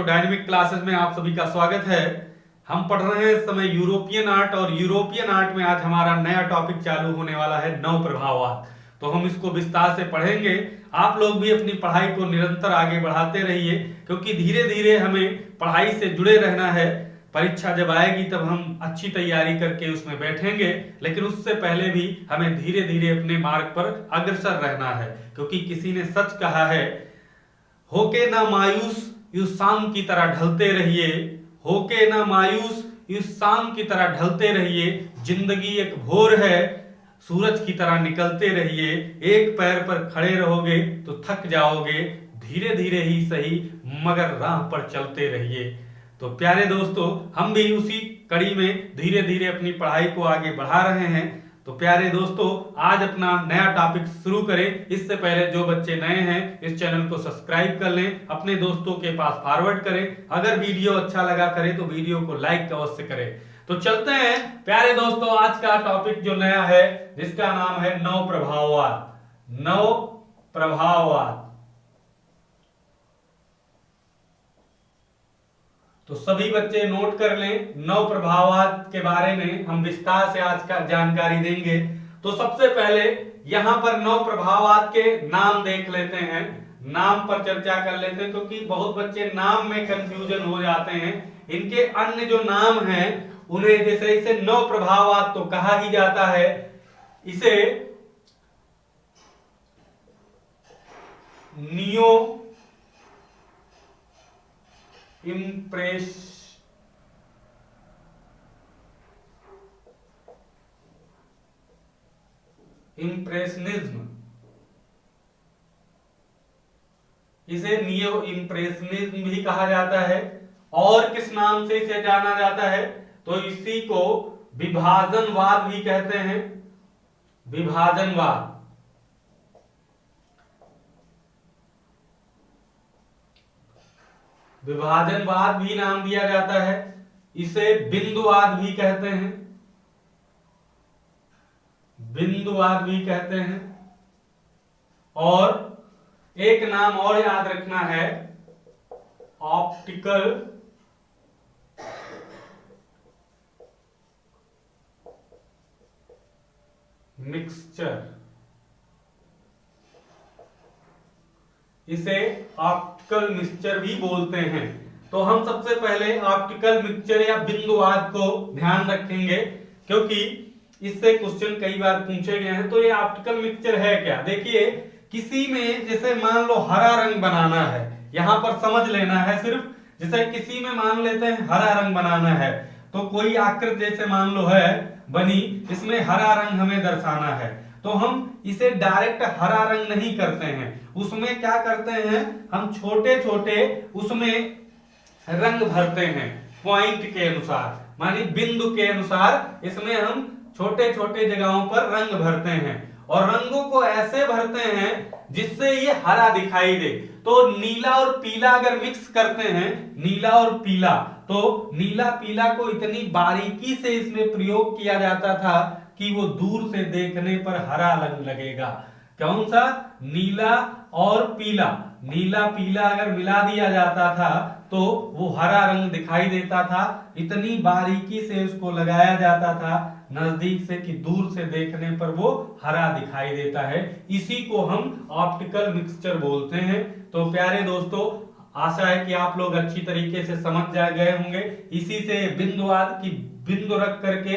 दोस्तों, dynamic classes में आप सभी का स्वागत है। हम पढ़ रहे हैं इस समय यूरोपियन आर्ट, और यूरोपियन आर्ट में आज हमारा नया टॉपिक चालू होने वाला है नव प्रभाववाद। तो हम इसको विस्तार से पढ़ेंगे। आप लोग भी अपनी पढ़ाई को निरंतर आगे बढ़ाते रहिए, क्योंकि धीरे धीरे हमें पढ़ाई से जुड़े रहना है। परीक्षा जब आएगी तब हम अच्छी तैयारी करके उसमें बैठेंगे, लेकिन उससे पहले भी हमें धीरे धीरे अपने मार्ग पर अग्रसर रहना है, क्योंकि किसी ने सच कहा है, होके ना मायूस इस शाम की तरह ढलते रहिए, होके ना मायूस इस शाम की तरह ढलते रहिए, जिंदगी एक भोर है सूरज की तरह निकलते रहिए, एक पैर पर खड़े रहोगे तो थक जाओगे, धीरे धीरे ही सही मगर राह पर चलते रहिए। तो प्यारे दोस्तों, हम भी उसी कड़ी में धीरे धीरे अपनी पढ़ाई को आगे बढ़ा रहे हैं। तो प्यारे दोस्तों, आज अपना नया टॉपिक शुरू करें। इससे पहले जो बच्चे नए हैं इस चैनल को सब्सक्राइब कर लें, अपने दोस्तों के पास फॉरवर्ड करें। अगर वीडियो अच्छा लगा करे तो वीडियो को लाइक अवश्य करें। तो चलते हैं प्यारे दोस्तों, आज का टॉपिक जो नया है जिसका नाम है नव प्रभाववाद। नव प्रभाववाद। तो सभी बच्चे नोट कर लें, नव प्रभाववाद के बारे में हम विस्तार से आज का जानकारी देंगे। तो सबसे पहले यहां पर नव प्रभाववाद के नाम देख लेते हैं, नाम पर चर्चा कर लेते हैं, क्योंकि बहुत बच्चे नाम में कंफ्यूजन हो जाते हैं। इनके अन्य जो नाम हैं उन्हें जैसे इसे नव प्रभाववाद तो कहा ही जाता है, इसे नियो इम्प्रेशनिज्म, इसे नियो इम्प्रेशनिज्म भी कहा जाता है। और किस नाम से इसे जाना जाता है तो इसी को विभाजनवाद भी कहते हैं। विभाजनवाद। विभाजनवाद भी नाम दिया जाता है। इसे बिंदुवाद भी कहते हैं। बिंदुवाद भी कहते हैं। और एक नाम और याद रखना है, ऑप्टिकल मिक्सचर। इसे ऑप्टिकल मिक्सचर भी बोलते हैं। तो हम सबसे पहले ऑप्टिकल मिक्सचर या बिंदुवाद को ध्यान रखेंगे, क्योंकि इससे क्वेश्चन कई बार पूछे गए हैं। तो ये ऑप्टिकल मिक्सचर है क्या? देखिए, किसी में जैसे मान लो हरा रंग बनाना है, यहां पर समझ लेना है सिर्फ। जैसे किसी में मान लेते हैं हरा रंग बनाना है, तो कोई आकृति जैसे मान लो है बनी, इसमें हरा रंग हमें दर्शाना है, तो हम इसे डायरेक्ट हरा रंग नहीं करते हैं। उसमें क्या करते हैं, हम छोटे छोटे उसमें रंग भरते हैं पॉइंट के अनुसार, मानी बिंदु के अनुसार। इसमें हम छोटे छोटे जगहों पर रंग भरते हैं, और रंगों को ऐसे भरते हैं जिससे ये हरा दिखाई दे। तो नीला और पीला अगर मिक्स करते हैं, नीला और पीला, तो नीला पीला को इतनी बारीकी से इसमें प्रयोग किया जाता था कि वो दूर से देखने पर हरा रंग लगेगा। कौन सा? नीला और पीला। नीला पीला अगर मिला दिया जाता था तो वो हरा रंग दिखाई देता था। इतनी बारीकी से उसको लगाया जाता था नजदीक से कि दूर से देखने पर वो हरा दिखाई देता है। इसी को हम ऑप्टिकल मिक्सचर बोलते हैं। तो प्यारे दोस्तों, आशा है कि आप लोग अच्छी तरीके से समझ गए होंगे। इसी से बिंदुवाद की बिंदु रख करके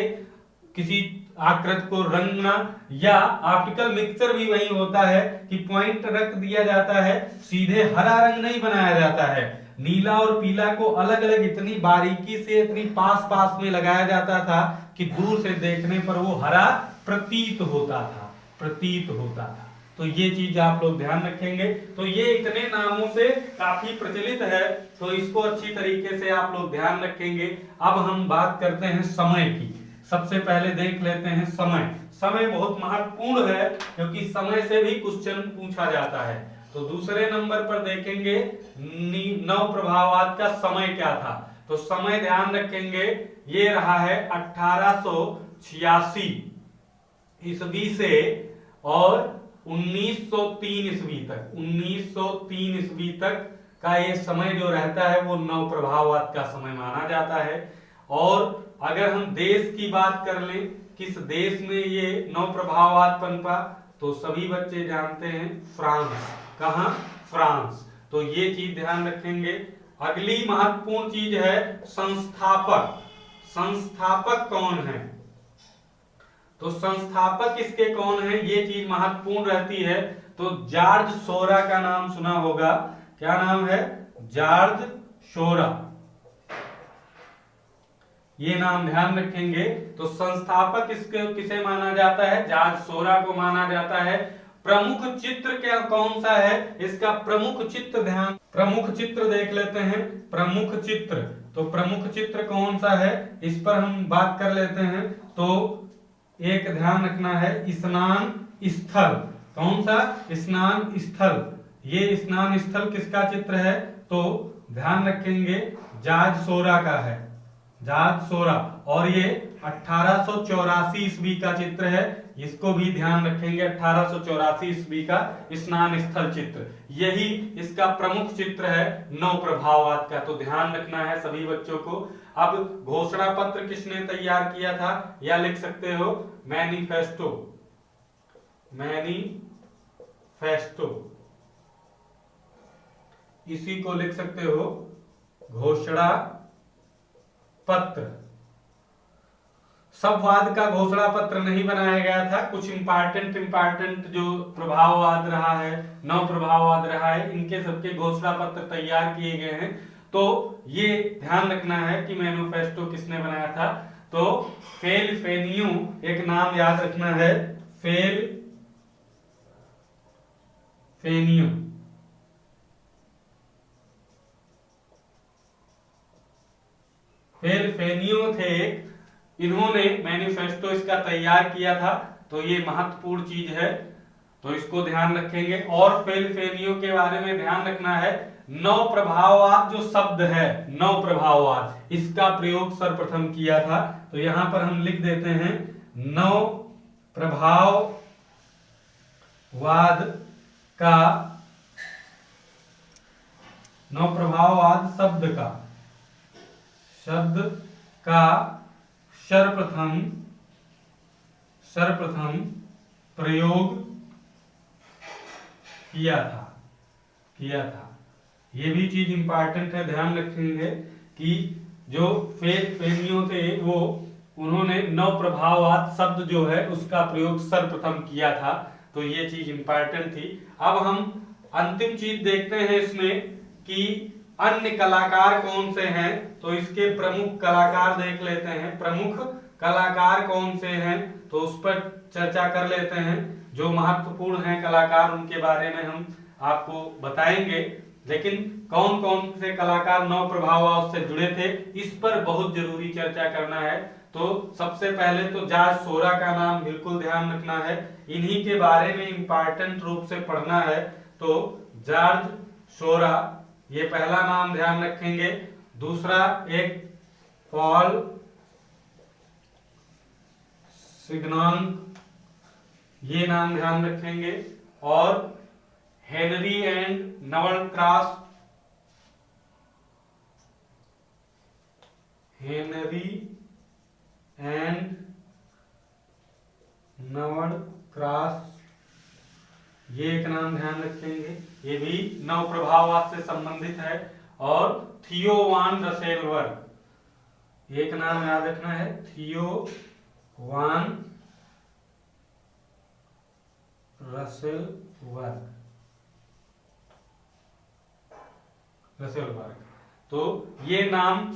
किसी आकृति को रंगना, या ऑप्टिकल मिक्सचर भी वही होता है कि पॉइंट रख दिया जाता है, सीधे हरा रंग नहीं बनाया जाता है। नीला और पीला को अलग अलग इतनी बारीकी से इतनी पास पास में लगाया जाता था कि दूर से देखने पर वो हरा प्रतीत होता था, प्रतीत होता था। तो ये चीज आप लोग ध्यान रखेंगे। तो ये इतने नामों से काफी प्रचलित है, तो इसको अच्छी तरीके से आप लोग ध्यान रखेंगे। अब हम बात करते हैं समय की। सबसे पहले देख लेते हैं समय। समय बहुत महत्वपूर्ण है, क्योंकि समय से भी क्वेश्चन पूछा जाता है। तो दूसरे नंबर पर देखेंगे नव प्रभाववाद का समय क्या था। तो समय ध्यान रखेंगे, ये रहा है 1886 ईस्वी से और 1903 ईस्वी तक। 1903 ईस्वी तक का ये समय जो रहता है वो नव प्रभाववाद का समय माना जाता है। और अगर हम देश की बात कर लें, किस देश में ये नव प्रभाववाद पनपा, तो सभी बच्चे जानते हैं फ्रांस। कहां? फ्रांस। तो ये चीज ध्यान रखेंगे। अगली महत्वपूर्ण चीज है संस्थापक। संस्थापक कौन है? तो संस्थापक इसके कौन है, ये चीज महत्वपूर्ण रहती है। तो जॉर्ज सोरा का नाम सुना होगा। क्या नाम है? जॉर्ज सोरा। ये नाम ध्यान रखेंगे। तो संस्थापक इसके किसे माना जाता है? जॉर्ज सोरा को माना जाता है। प्रमुख चित्र क्या कौन सा है? इसका प्रमुख चित्र प्रमुख चित्र देख लेते हैं। प्रमुख चित्र, तो प्रमुख चित्र कौन सा है इस पर हम बात कर लेते हैं। तो एक ध्यान रखना है, स्नान स्थल। कौन सा? स्नान स्थल। ये स्नान स्थल किसका चित्र है? तो ध्यान रखेंगे जॉर्ज सोरा का है। जॉर्ज सोरा। और ये 1884 ईस्वी का चित्र है। इसको भी ध्यान रखेंगे, 1884 ईस्वी का स्नान स्थल चित्र। यही इसका प्रमुख चित्र है नव प्रभाववाद का। तो ध्यान रखना है सभी बच्चों को। अब घोषणा पत्र किसने तैयार किया था? या लिख सकते हो मैनिफेस्टो। मैनिफेस्टो, इसी को लिख सकते हो घोषणा पत्र। सबवाद का घोषणा पत्र नहीं बनाया गया था। कुछ इंपॉर्टेंट जो प्रभाववाद रहा है, नव प्रभाववाद रहा है, इनके सबके घोषणा पत्र तैयार किए गए हैं। तो ये ध्यान रखना है कि मैनिफेस्टो किसने बनाया था। तो फेल फेनियो एक नाम याद रखना है। फेल फेनियो। फेल फेनियो थे, इन्होंने मैनिफेस्टो इसका तैयार किया था। तो ये महत्वपूर्ण चीज है, तो इसको ध्यान रखेंगे। और फेल फेनियो के बारे में ध्यान रखना है, नव प्रभाववाद जो शब्द है, नव प्रभाववाद, इसका प्रयोग सर्वप्रथम किया था। तो यहां पर हम लिख देते हैं नव प्रभाववाद का, नव प्रभाववाद शब्द का सर्वप्रथम प्रयोग किया था। ये भी चीज इंपॉर्टेंट है, ध्यान रखेंगे कि जो फेनियो थे वो उन्होंने नव प्रभाववाद शब्द जो है उसका प्रयोग सर्वप्रथम किया था। तो ये चीज इंपॉर्टेंट थी। अब हम अंतिम चीज देखते हैं इसमें कि अन्य कलाकार कौन से हैं। तो इसके प्रमुख कलाकार देख लेते हैं। प्रमुख कलाकार कौन से हैं तो उस पर चर्चा कर लेते हैं। जो महत्वपूर्ण हैं कलाकार उनके बारे में हम आपको बताएंगे। लेकिन कौन कौन से कलाकार नव प्रभाववाद से जुड़े थे इस पर बहुत जरूरी चर्चा करना है। तो सबसे पहले तो जॉर्ज सोरा का नाम बिल्कुल ध्यान रखना है, इन्हीं के बारे में इंपॉर्टेंट रूप से पढ़ना है। तो जॉर्ज सोरा, ये पहला नाम ध्यान रखेंगे। दूसरा एक पॉल सिग्नान, ये नाम ध्यान रखेंगे। और हेनरी एंड नवलक्रास, हेनरी एंड नवलक्रास, ये एक नाम ध्यान रखेंगे। ये भी नव प्रभाववाद से संबंधित है। और थियो वान रसेलबर्ग, एक नाम याद रखना है, थियो वान रसेलबर्ग। तो ये नाम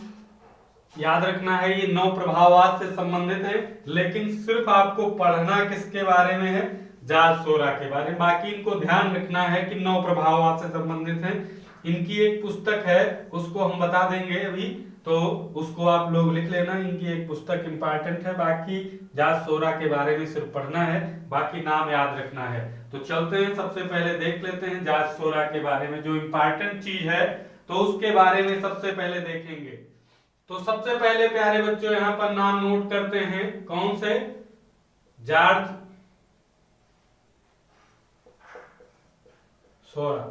याद रखना है, ये नव प्रभाववाद से संबंधित है। लेकिन सिर्फ आपको पढ़ना किसके बारे में है? जॉर्ज सोरा के बारे में। बाकी इनको ध्यान रखना है कि नव प्रभाववाद से संबंधित है। इनकी एक पुस्तक है, उसको हम बता देंगे अभी, तो उसको आप लोग लिख लेना। इनकी एक पुस्तक इंपॉर्टेंट है। बाकी जॉर्ज सोरा के बारे में सिर्फ पढ़ना है, बाकी नाम याद रखना है। तो चलते हैं, सबसे पहले देख लेते हैं जॉर्ज सोरा के बारे में। जो इंपॉर्टेंट चीज है तो उसके बारे में सबसे पहले देखेंगे। तो सबसे पहले प्यारे बच्चों यहां पर नाम नोट करते हैं। कौन से? जॉर्ज सोरा।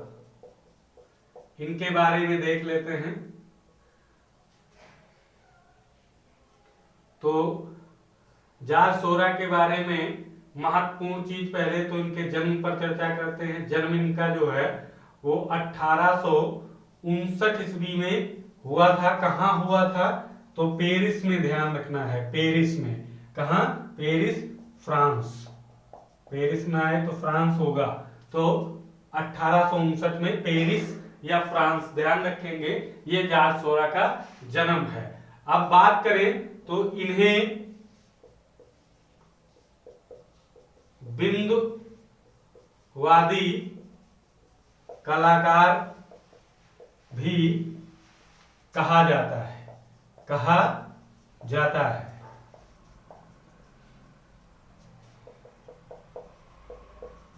इनके बारे में देख लेते हैं। तो जॉर्ज सोरा के बारे में महत्वपूर्ण चीज, पहले तो इनके जन्म पर चर्चा करते हैं। जन्म इनका जो है वो 1859 ईस्वी में हुआ था। कहाँ हुआ था? तो पेरिस में, ध्यान रखना है, पेरिस में। कहाँ? Paris, France. पेरिस में आए तो फ्रांस होगा, तो 1859 में पेरिस या फ्रांस, ध्यान रखेंगे। ये जॉर्ज सोरा का जन्म है। अब बात करें तो इन्हें बिंदुवादी कलाकार भी कहा जाता है, कहा जाता है।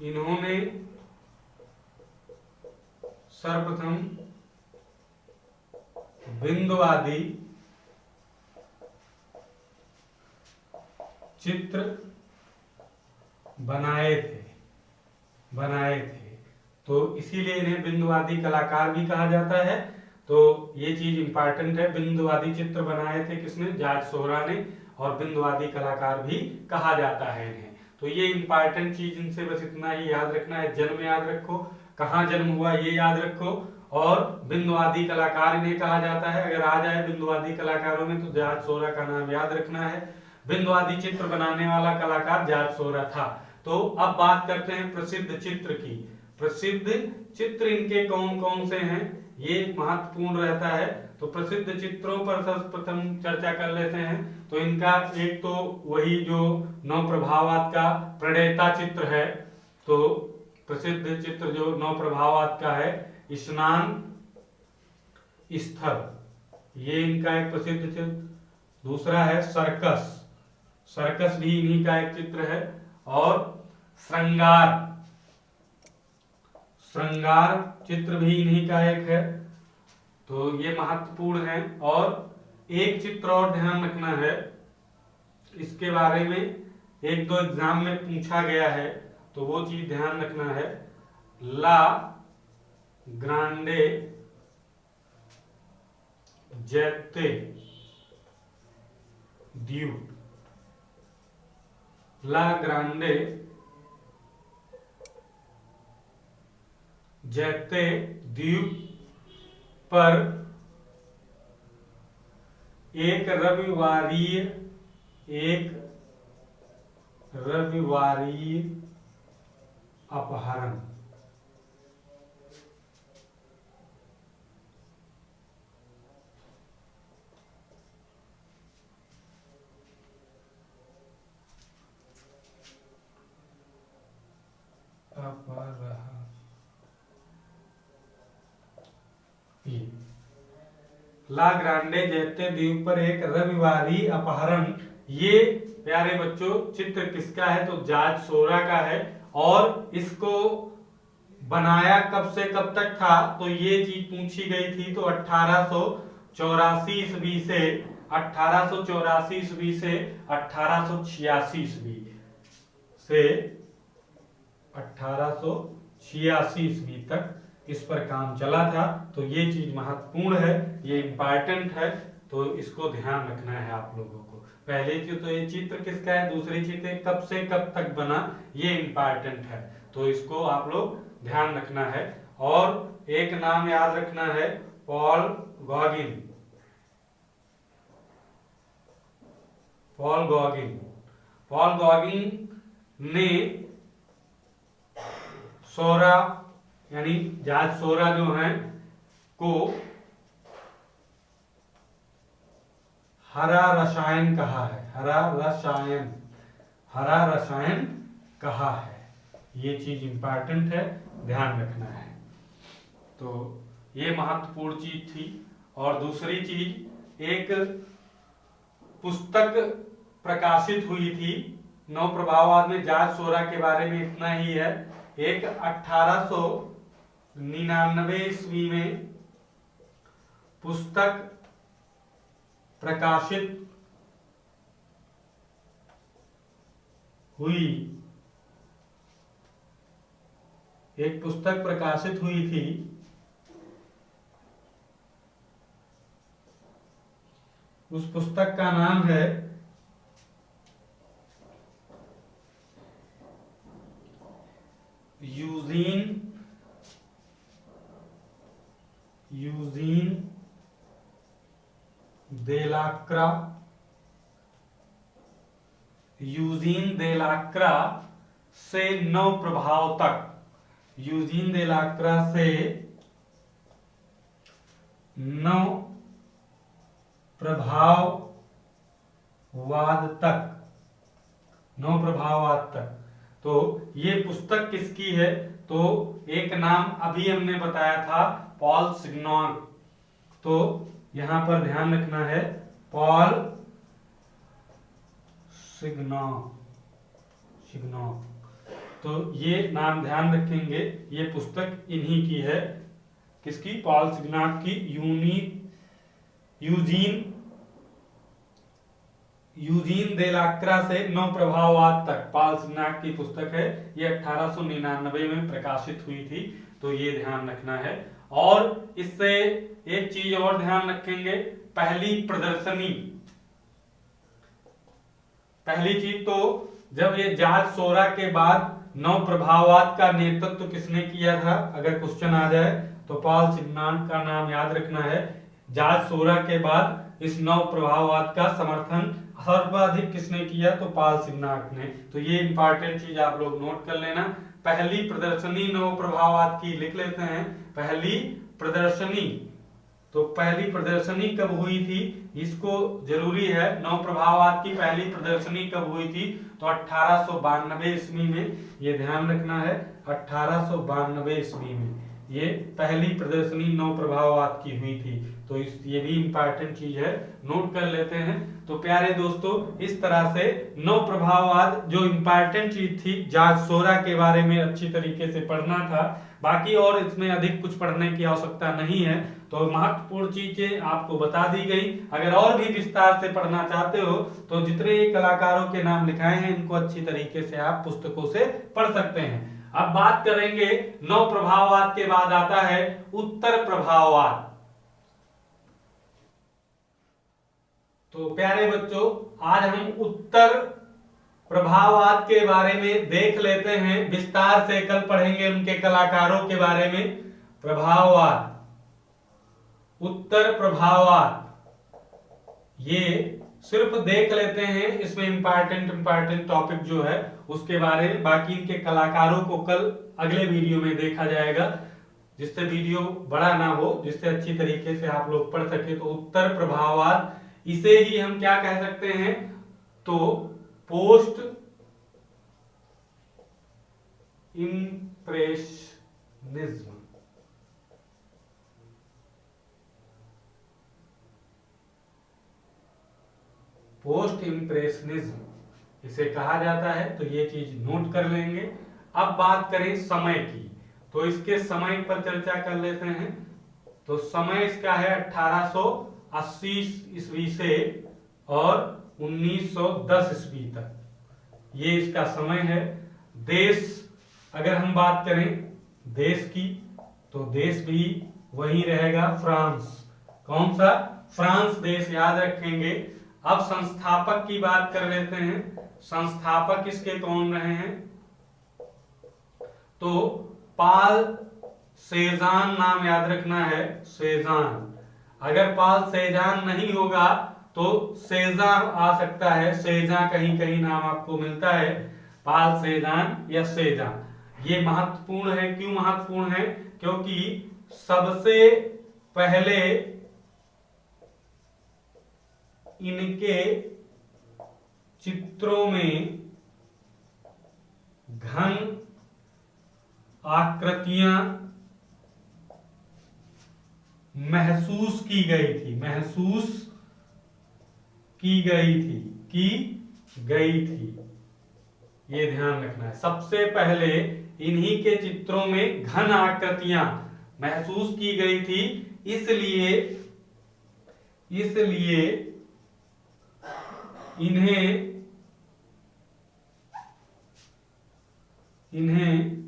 इन्होंने सर्वप्रथम बिंदुवादी चित्र बनाए थे। तो इसीलिए इन्हें बिंदुवादी कलाकार भी कहा जाता है। तो ये चीज इंपॉर्टेंट है। बिंदुवादी चित्र बनाए थे किसने? जॉर्ज सोरा ने। और बिंदुवादी कलाकार भी कहा जाता है इन्हें। तो ये इंपॉर्टेंट चीज, इनसे बस इतना ही याद रखना है। जन्म याद रखो, कहाँ जन्म हुआ ये याद रखो, और बिंदुवादी कलाकार इन्हें कहा जाता है। अगर आ जाए बिंदुवादी कलाकारों में तो जॉर्ज सोरा का नाम याद रखना है। बिंदुवादी चित्र बनाने वाला कलाकार जॉर्ज सोरा था। तो अब बात करते हैं प्रसिद्ध चित्र की। प्रसिद्ध चित्र इनके कौन कौन से हैं, ये महत्वपूर्ण रहता है। तो प्रसिद्ध चित्रों पर सर्वप्रथम चर्चा कर लेते हैं। तो इनका एक तो वही जो नौ प्रभावात का प्रणेता चित्र है। तो प्रसिद्ध चित्र जो नौ प्रभावात का है, स्नान स्थल, ये इनका एक प्रसिद्ध चित्र। दूसरा है सर्कस, सर्कस भी इन्हीं का एक चित्र है। और श्रृंगार, श्रृंगार चित्र भी इन्हीं का एक है। तो ये महत्वपूर्ण है। और एक चित्र और ध्यान रखना है, इसके बारे में एक दो एग्जाम में पूछा गया है, तो वो चीज ध्यान रखना है। ला ग्रांडे जैते द्वीप, ला ग्रांडे जैते द्वीप पर एक रविवारीय अपहरण, ला ग्रांडे जैते द्वीप पर एक रविवारी अपहरण। ये प्यारे बच्चों चित्र किसका है? तो जॉर्ज सोरा का है। और इसको बनाया कब से कब तक था? तो ये चीज पूछी गई थी। तो 1884 ईस्वी से 1886 ईस्वी तक इस पर काम चला था। तो ये चीज महत्वपूर्ण है, ये इंपॉर्टेंट है। तो इसको ध्यान रखना है आप लोगों को। पहले की तो ये चित्र किसका है, दूसरी चित्र कब से कब तक बना, ये इंपॉर्टेंट है। तो इसको आप लोग ध्यान रखना है। और एक नाम याद रखना है, पॉल गॉगिन। पॉल गॉगिन ने सोरा यानी जॉर्ज सोरा जो है को हरा रसायन कहा है, हरा रसायन कहा है। ये चीज इंपॉर्टेंट है, ध्यान रखना है। तो ये महत्वपूर्ण चीज थी। और दूसरी चीज, एक पुस्तक प्रकाशित हुई थी नौ प्रभाववाद में। जॉर्ज सोरा के बारे में इतना ही है। एक 1899 ईस्वी में पुस्तक प्रकाशित हुई, एक पुस्तक प्रकाशित हुई थी उस पुस्तक का नाम है यूजीन देलाक्रा से नव प्रभाव तक, यूजीन देलाक्रा से नव प्रभाववाद तक। तो ये पुस्तक किसकी है? तो एक नाम अभी हमने बताया था, पॉल सिग्नॉन। तो यहां पर ध्यान रखना है, पॉल सिग्नॉन। तो ये नाम ध्यान रखेंगे, ये पुस्तक इन्हीं की है। किसकी? पॉल सिग्नॉन की। यूजीन देलाक्रा से नव प्रभाववाद तक, पॉल सिग्नॉन की पुस्तक है। ये 1899 में प्रकाशित हुई थी। तो ये ध्यान रखना है। और इससे एक चीज और ध्यान रखेंगे, पहली चीज तो जब ये जॉर्ज सोरा के बाद नव प्रभाववाद का नेतृत्व किसने किया था, अगर क्वेश्चन आ जाए तो पॉल सिग्नॉन का नाम याद रखना है। जॉर्ज सोरा के बाद इस नव प्रभाववाद का समर्थन सर्वाधिक किसने किया? तो पॉल सिग्नॉन ने। तो ये इंपॉर्टेंट चीज आप लोग नोट कर लेना। पहली प्रदर्शनी नव प्रभाववाद की लिख लेते हैं, पहली प्रदर्शनी। तो पहली प्रदर्शनी कब हुई थी, इसको जरूरी है। नव प्रभाववाद की पहली प्रदर्शनी कब हुई थी? तो 1892 ईस्वी में। ये ध्यान रखना है, 1892 ईस्वी में ये पहली प्रदर्शनी नव प्रभाववाद की हुई थी। तो ये भी इंपॉर्टेंट चीज है, नोट कर लेते हैं। तो प्यारे दोस्तों, इस तरह से नव प्रभाववाद जो इंपॉर्टेंट चीज थी, जॉर्ज सोरा के बारे में अच्छी तरीके से पढ़ना था। बाकी और इसमें अधिक कुछ पढ़ने की आवश्यकता नहीं है। तो महत्वपूर्ण चीजें आपको बता दी गई। अगर और भी विस्तार से पढ़ना चाहते हो तो जितने कलाकारों के नाम लिखाए हैं इनको अच्छी तरीके से आप पुस्तकों से पढ़ सकते हैं। अब बात करेंगे नव प्रभाववाद के बाद आता है उत्तर प्रभाववाद। तो प्यारे बच्चों, आज हम उत्तर प्रभाववाद के बारे में देख लेते हैं विस्तार से। कल पढ़ेंगे उनके कलाकारों के बारे में। प्रभाववाद, उत्तर प्रभाववाद, ये सिर्फ देख लेते हैं। इसमें इंपॉर्टेंट टॉपिक जो है उसके बारे में, बाकी इनके कलाकारों को कल अगले वीडियो में देखा जाएगा, जिससे वीडियो बड़ा ना हो, जिससे अच्छी तरीके से आप लोग पढ़ सके। तो उत्तर प्रभाववाद, इसे ही हम क्या कह सकते हैं? तो पोस्ट इम्प्रेशनिज्म। पोस्ट इम्प्रेशनिज्म इसे कहा जाता है। तो ये चीज नोट कर लेंगे। अब बात करें समय की, तो इसके समय पर चर्चा कर लेते हैं। तो समय इसका है 1880 ईस्वी से और 1910 ईस्वी तक, ये इसका समय है। देश, अगर हम बात करें देश की, तो देश भी वही रहेगा, फ्रांस। कौन सा? फ्रांस देश, याद रखेंगे। अब संस्थापक की बात कर लेते हैं। संस्थापक इसके कौन रहे हैं? तो पॉल सेजान नाम याद रखना है, सेजान। अगर पॉल सेजान नहीं होगा तो सेजा आ सकता है, सेजा कहीं कहीं नाम आपको मिलता है, पॉल सेजान या सेजा। ये महत्वपूर्ण है। क्यों महत्वपूर्ण है? क्योंकि सबसे पहले इनके चित्रों में घन आकृतियां महसूस की गई थी, ये ध्यान रखना है। सबसे पहले इन्हीं के चित्रों में घन आकृतियां महसूस की गई थी, इसलिए इन्हें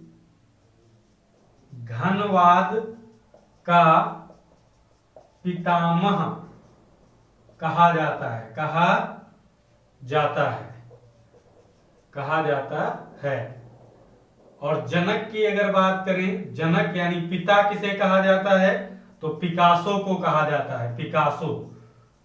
घनवाद का पितामह कहा जाता है, कहा जाता है, कहा जाता है। और जनक की अगर बात करें, जनक यानी पिता किसे कहा जाता है, तो पिकासो को कहा जाता है, पिकासो।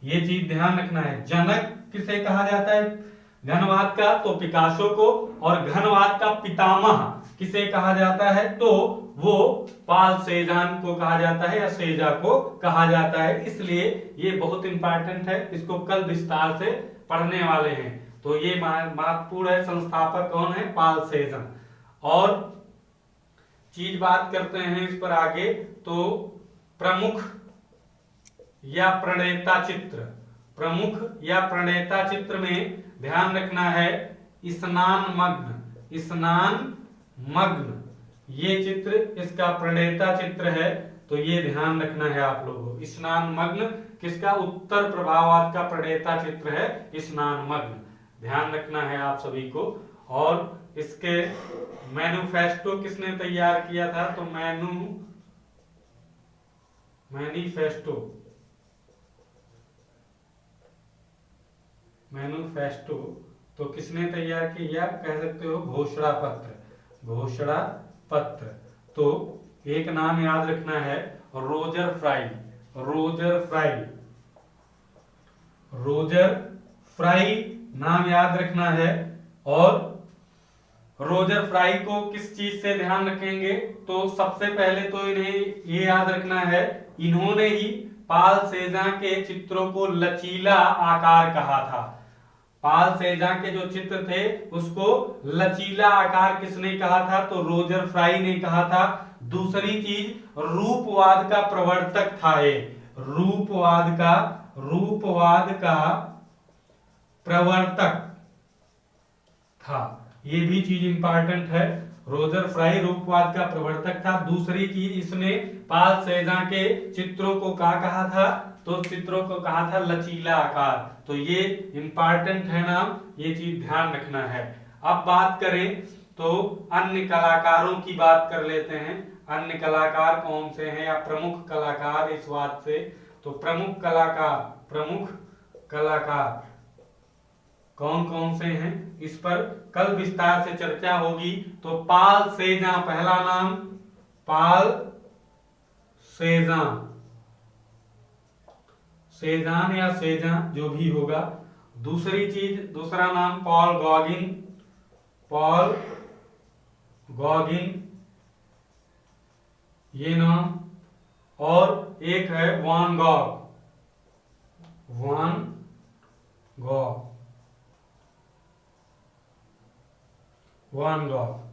ये चीज ध्यान रखना है, जनक किसे कहा जाता है घनवाद का, तो पिकासो को। और घनवाद का पितामह किसे कहा जाता है, तो वो पाल सेजान को कहा जाता है या सेजा को कहा जाता है। इसलिए ये बहुत इंपॉर्टेंट है, इसको कल विस्तार से पढ़ने वाले हैं। तो ये महत्वपूर्ण है। संस्थापक कौन है, पाल सेजन। और चीज बात करते हैं इस पर आगे, तो प्रमुख या प्रणेता चित्र, प्रमुख या प्रणेता चित्र में ध्यान रखना है स्नान मग्न, स्नान मग्न ये चित्र इसका प्रणेता चित्र है। तो ये ध्यान रखना है आप लोगों को, स्नान मग्न किसका, उत्तर प्रभाववाद का प्रणेता चित्र है स्नान मग्न, ध्यान रखना है आप सभी को। और इसके मैनिफेस्टो किसने तैयार किया था, तो मैनिफेस्टो तो किसने तैयार किया, कह सकते हो घोषणा पत्र, घोषणा पत्र। तो एक नाम याद रखना है Roger fry, Roger fry, Roger fry नाम याद रखना है। और रोजर फ्राई को किस चीज से ध्यान रखेंगे, तो सबसे पहले तो इन्हें ये याद रखना है, इन्होंने ही पाल सेजा के चित्रों को लचीला आकार कहा था। पाल सेजा के जो चित्र थे उसको लचीला आकार किसने कहा था, तो रोजर फ्राई ने कहा था। दूसरी चीज रूपवाद का प्रवर्तक था ये, रूपवाद का प्रवर्तक था। ये भी चीज इंपॉर्टेंट है, रोजर फ्राई रूपवाद का प्रवर्तक था। दूसरी चीज इसने पाल सेजा के चित्रों को क्या कहा था, तो चित्रों को कहा था लचीला आकार। तो ये इंपॉर्टेंट है नाम, ये चीज ध्यान रखना है। अब बात करें तो अन्य कलाकारों की बात कर लेते हैं, अन्य कलाकार कौन से हैं या प्रमुख कलाकार इस बात से। तो प्रमुख कलाकार कौन कौन से हैं इस पर कल विस्तार से चर्चा होगी। तो पाल सेजा पहला नाम, पाल सेजान, सेजान या सेजान जो भी होगा। दूसरी चीज, दूसरा नाम पॉल गॉगिन, पॉल गॉगिन ये नाम। और एक है वान गॉग, वान गॉग, वान गॉग।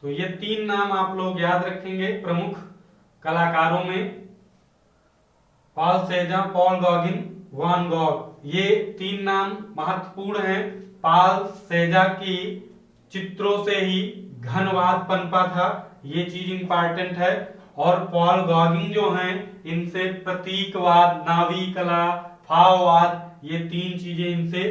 तो ये तीन नाम आप लोग याद रखेंगे प्रमुख कलाकारों में, पॉल सेजा, पॉल गॉगिन, वान गॉग। ये तीन नाम महत्वपूर्ण हैं। पॉल सेजा की चित्रों से ही घनवाद पनपा था, ये चीज इंपॉर्टेंट है। और पॉल गॉगिन जो हैं इनसे प्रतीकवाद, नावी कला, भाववाद, ये तीन चीजें इनसे,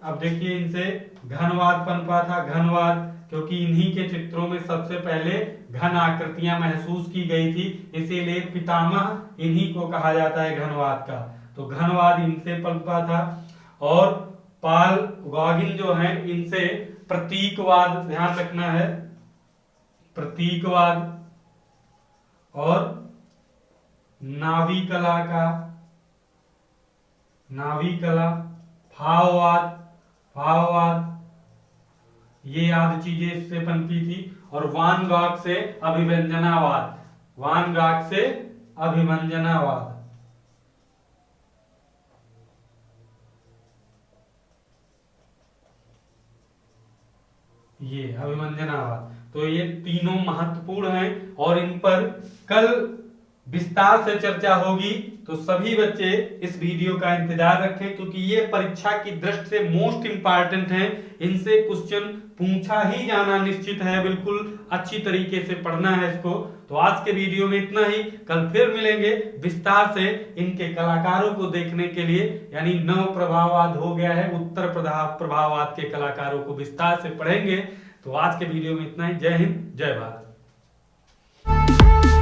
अब देखिए इनसे घनवाद पनपा था, घनवाद, क्योंकि इन्हीं के चित्रों में सबसे पहले घन आकृतियां महसूस की गई थी, इसीलिए पितामह इन्हीं को कहा जाता है घनवाद का। तो घनवाद इनसे पनपा था। और पॉल गॉगिन जो है इनसे प्रतीकवाद, ध्यान रखना है, प्रतीकवाद और नावी कला, भाववाद, ये आदि चीजें इससे पनपी थी। और वान गॉग से अभिव्यंजनावाद, वान गॉग से अभिव्यंजनावाद, ये अभिव्यंजनावाद। तो ये तीनों महत्वपूर्ण हैं और इन पर कल विस्तार से चर्चा होगी। तो सभी बच्चे इस वीडियो का इंतजार रखें, क्योंकि ये परीक्षा की दृष्टि से मोस्ट इंपॉर्टेंट है, इनसे क्वेश्चन पूछा ही जाना निश्चित है, बिल्कुल अच्छी तरीके से पढ़ना है इसको। तो आज के वीडियो में इतना ही, कल फिर मिलेंगे विस्तार से इनके कलाकारों को देखने के लिए। यानी नव प्रभाववाद हो गया है, उत्तर प्रभाववाद के कलाकारों को विस्तार से पढ़ेंगे। तो आज के वीडियो में इतना ही। जय हिंद, जय भारत। है।